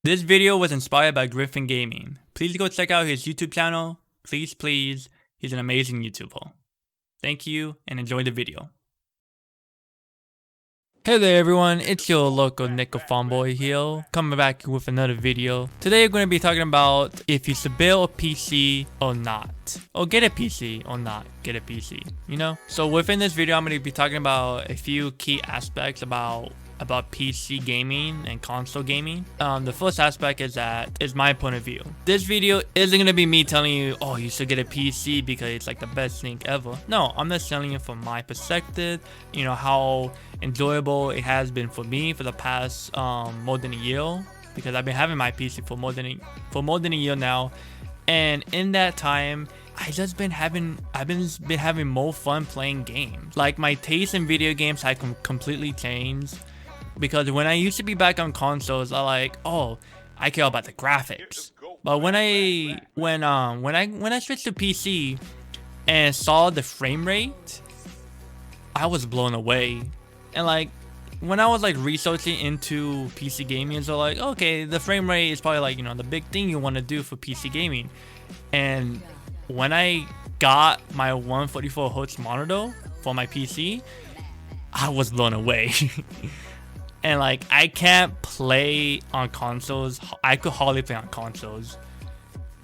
This video was inspired by Griffin Gaming. Please go check out his YouTube channel. Please. He's an amazing YouTuber. Thank you and enjoy the video. Hey there everyone, it's your local nickel fanboy here, coming back with another video. Today we're going to be talking about if you should build a PC or not. Or get a PC or not get a PC, you know? So within this video I'm going to be talking about a few key aspects about PC gaming and console gaming. The first aspect is my point of view. This video isn't gonna be me telling you, oh, you should get a PC because it's like the best thing ever. No, I'm just telling you from my perspective, you know, how enjoyable it has been for me for the past more than a year, because I've been having my PC for more than a year now, and in that time I've been having more fun playing games. Like, my taste in video games had completely changed. Because when I used to be back on consoles, I like, oh, I care about the graphics. But when I switched to PC and saw the frame rate, I was blown away. And like, when I was like researching into PC gaming, so like, okay, the frame rate is probably like, you know, the big thing you want to do for PC gaming. And when I got my 144 Hz monitor for my PC, I was blown away. And like, I can't play on consoles. I could hardly play on consoles.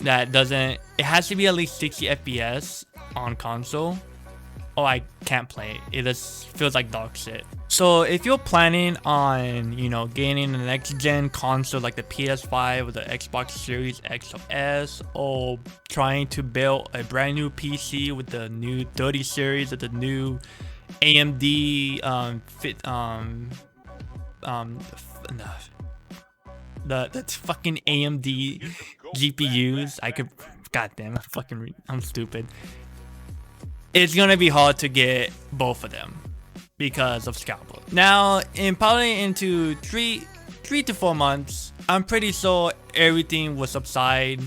It has to be at least 60 FPS on console, or I can't play it. It just feels like dog shit. So if you're planning on, you know, gaining the next gen console like the PS5 or the Xbox Series X or S, or trying to build a brand new PC with the new 30 series or the new AMD the fucking AMD GPUs. I'm stupid. It's gonna be hard to get both of them because of scalpers. Now, probably into three to 4 months, I'm pretty sure everything will subside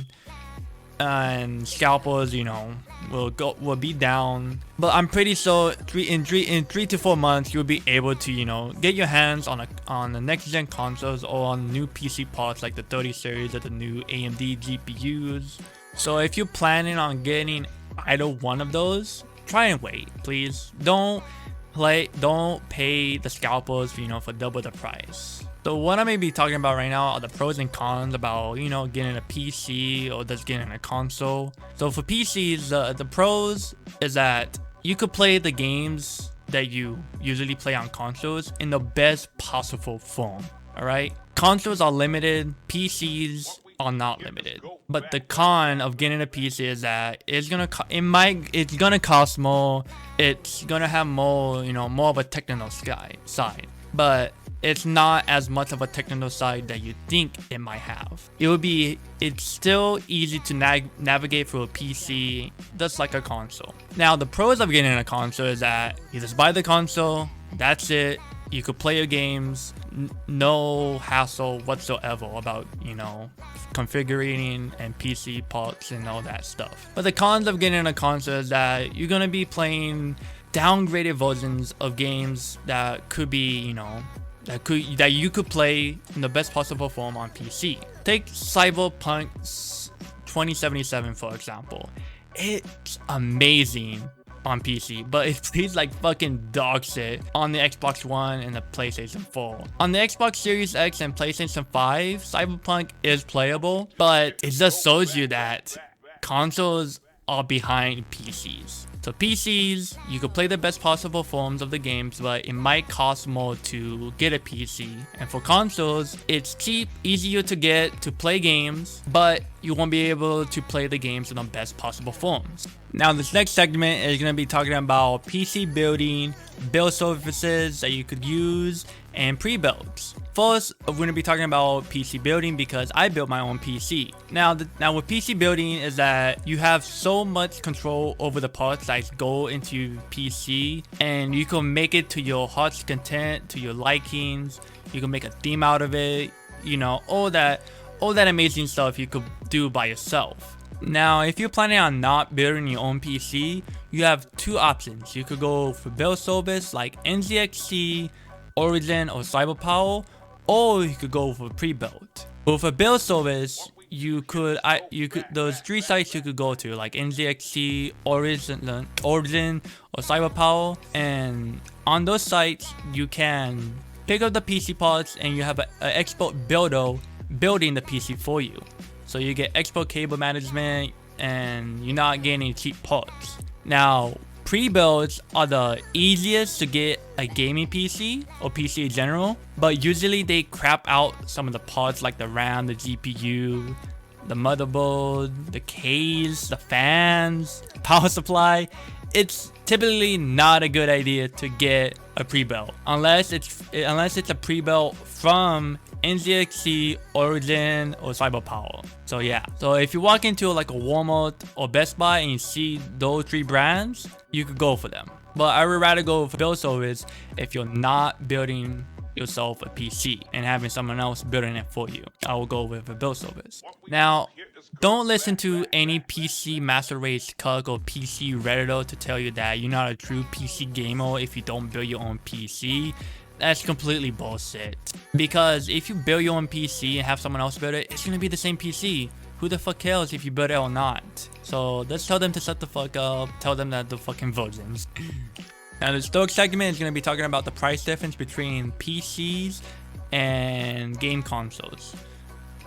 and scalpers, you know, will be down. But I'm pretty sure in 3 to 4 months you'll be able to, you know, get your hands on the next gen consoles or on new PC parts like the 30 series or the new AMD GPUs. So if you're planning on getting either one of those, try and wait, please. Don't pay the scalpers, you know, for double the price. So what I may be talking about right now are the pros and cons about, you know, getting a PC or just getting a console. So for PCs, the pros is that you could play the games that you usually play on consoles in the best possible form. All right, consoles are limited, PCs are not limited. But the con of getting a PC is that it's gonna cost more. It's gonna have more, you know, more of a technical side, but it's not as much of a technical side that you think it might have. It's still easy to navigate through a PC, just like a console. Now, the pros of getting a console is that you just buy the console, that's it. You could play your games, no hassle whatsoever about, you know, configuring and PC parts and all that stuff. But the cons of getting a console is that you're gonna be playing downgraded versions of games that could be, you know, that you could play in the best possible form on PC. Take Cyberpunk 2077 for example. It's amazing on PC, but it plays like fucking dog shit on the Xbox One and the PlayStation 4. On the Xbox Series X and PlayStation 5, Cyberpunk is playable, but it just shows you that consoles are behind PCs. So PCs, you could play the best possible forms of the games, but it might cost more to get a PC. And for consoles, it's cheap, easier to get to play games, but you won't be able to play the games in the best possible forms. Now, this next segment is going to be talking about PC building, build services that you could use, and pre-builds. First, we're going to be talking about PC building because I built my own PC. Now with PC building is that you have so much control over the parts that go into PC, and you can make it to your heart's content, to your likings. You can make a theme out of it, you know, all that amazing stuff you could do by yourself. Now, if you're planning on not building your own PC, you have two options. You could go for build service like NZXT, Origin, or Cyberpower, or you could go for pre-built. With a build service, you could those 3 sites you could go to, like NZXT, Origin, or Cyberpower, and on those sites you can pick up the PC parts, and you have an expert builder building the PC for you. So you get export cable management, and you're not getting cheap parts. Now, pre-builds are the easiest to get a gaming PC or PC in general, but usually they crap out some of the parts like the RAM, the GPU, the motherboard, the case, the fans, power supply. It's typically not a good idea to get a pre-build unless it's a pre-build from NZXT, Origin, or Cyberpower. So yeah, so if you walk into like a Walmart or Best Buy and you see those 3 brands, you could go for them. But I would rather go for build service if you're not building yourself a PC and having someone else building it for you. I will go with a build service. Now, don't listen to any PC Master Race cuck or PC Redditor to tell you that you're not a true PC gamer if you don't build your own PC. That's completely bullshit. Because if you build your own PC and have someone else build it, it's gonna be the same PC. Who the fuck cares if you build it or not? So let's tell them to shut the fuck up. Tell them that the fucking virgins. Now this third segment is gonna be talking about the price difference between PCs and game consoles.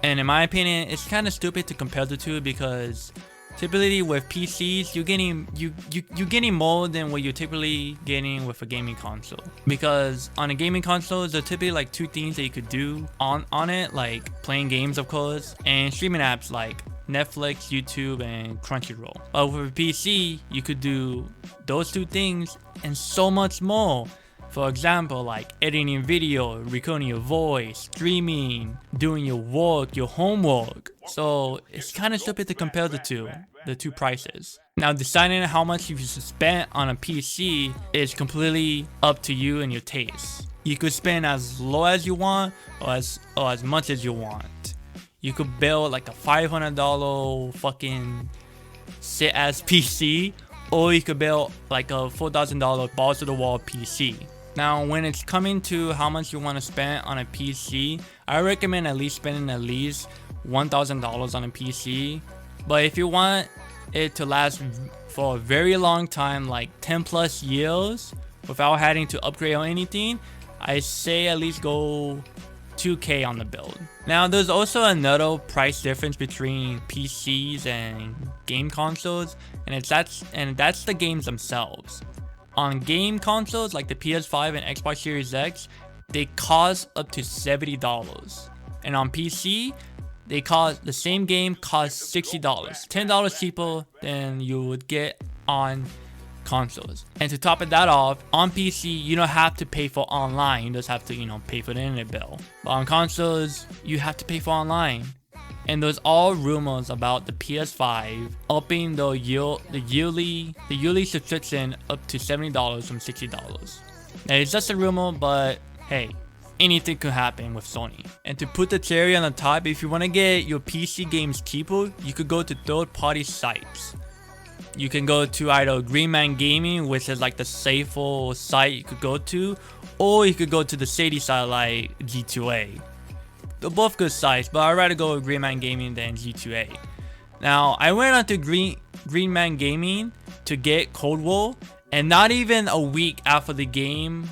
And in my opinion, it's kind of stupid to compare the two, because typically with PCs, you're getting more than what you're typically getting with a gaming console. Because on a gaming console, there's typically like 2 things that you could do on it, like playing games, of course, and streaming apps like Netflix, YouTube, and Crunchyroll. But with a PC, you could do those 2 things and so much more. For example, like editing video, recording your voice, streaming, doing your work, your homework. So it's kind of stupid to compare the two prices. Now, deciding how much you should spend on a PC is completely up to you and your taste. You could spend as low as you want or as much as you want. You could build like a $500 fucking sit ass PC, or you could build like a $4,000 balls to the wall PC. Now, when it's coming to how much you want to spend on a PC, I recommend at least spending at least $1,000 on a PC. But if you want it to last for a very long time, like 10 plus years, without having to upgrade or anything, I say at least go $2K on the build. Now, there's also another price difference between PCs and game consoles, and that's the games themselves. On game consoles like the PS5 and Xbox Series X, they cost up to $70. And on PC, the same game costs $60, $10 cheaper than you would get on consoles. And to top that off, on PC, you don't have to pay for online. You just have to, pay for the internet bill. But on consoles, you have to pay for online. And there's all rumors about the PS5 upping the yearly subscription up to $70 from $60. Now, it's just a rumor, but hey, anything could happen with Sony. And to put the cherry on the top, if you want to get your PC games cheaper, you could go to third-party sites. You can go to either Green Man Gaming, which is like the safer site you could go to, or you could go to the shady site like G2A. They're both good sites, but I'd rather go with Green Man Gaming than G2A. Now, I went on to Green Man Gaming to get Cold War, and not even a week after the game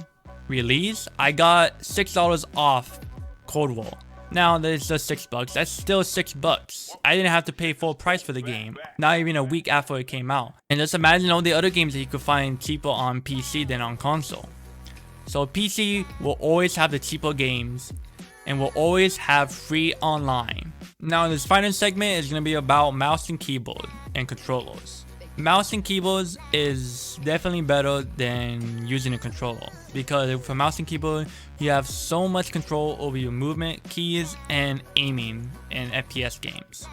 release, I got $6 off Cold War. Now, there's just $6. That's still $6. I didn't have to pay full price for the game, not even a week after it came out. And just imagine all the other games that you could find cheaper on PC than on console. So PC will always have the cheaper games, and will always have free online. Now, this final segment is going to be about mouse and keyboard and controllers. Mouse and keyboards is definitely better than using a controller, because for mouse and keyboard, you have so much control over your movement, keys, and aiming in FPS games.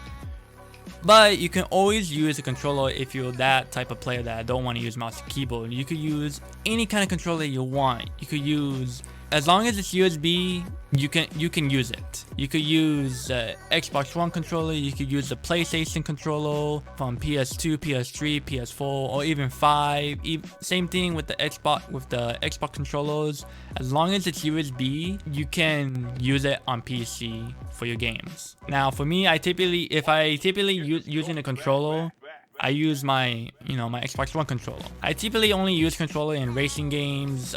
But you can always use a controller if you're that type of player that don't want to use mouse and keyboard. You could use any kind of controller you want. You could use as long as it's USB, you can use it. You could use Xbox One controller, you could use the PlayStation controller from PS2, PS3, PS4, or even 5. Same thing with the Xbox controllers. As long as it's USB, you can use it on PC for your games. Now, for me, if I typically using a controller, I use my my Xbox One controller. I typically only use controller in racing games,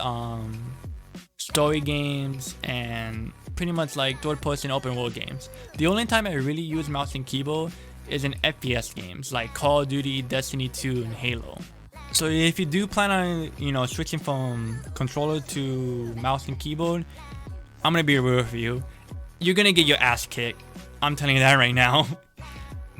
story games, and pretty much like third-person open world games. The only time I really use mouse and keyboard is in FPS games like Call of Duty, Destiny 2, and Halo. So if you do plan on switching from controller to mouse and keyboard, I'm gonna be real with you. You're gonna get your ass kicked. I'm telling you that right now.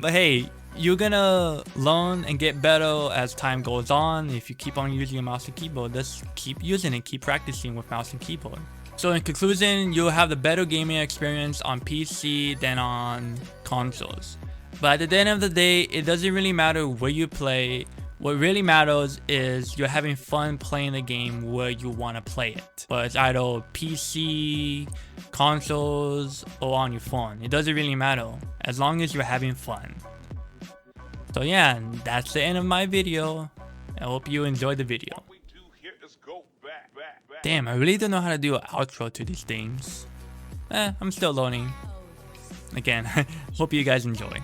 But hey, you're gonna learn and get better as time goes on. If you keep on using your mouse and keyboard, just keep using it, keep practicing with mouse and keyboard. So in conclusion, you'll have the better gaming experience on PC than on consoles. But at the end of the day, it doesn't really matter where you play. What really matters is you're having fun playing the game where you want to play it. But it's either PC, consoles, or on your phone. It doesn't really matter as long as you're having fun. So yeah, that's the end of my video. I hope you enjoyed the video. Damn, I really don't know how to do an outro to these things. I'm still learning. Again, hope you guys enjoy.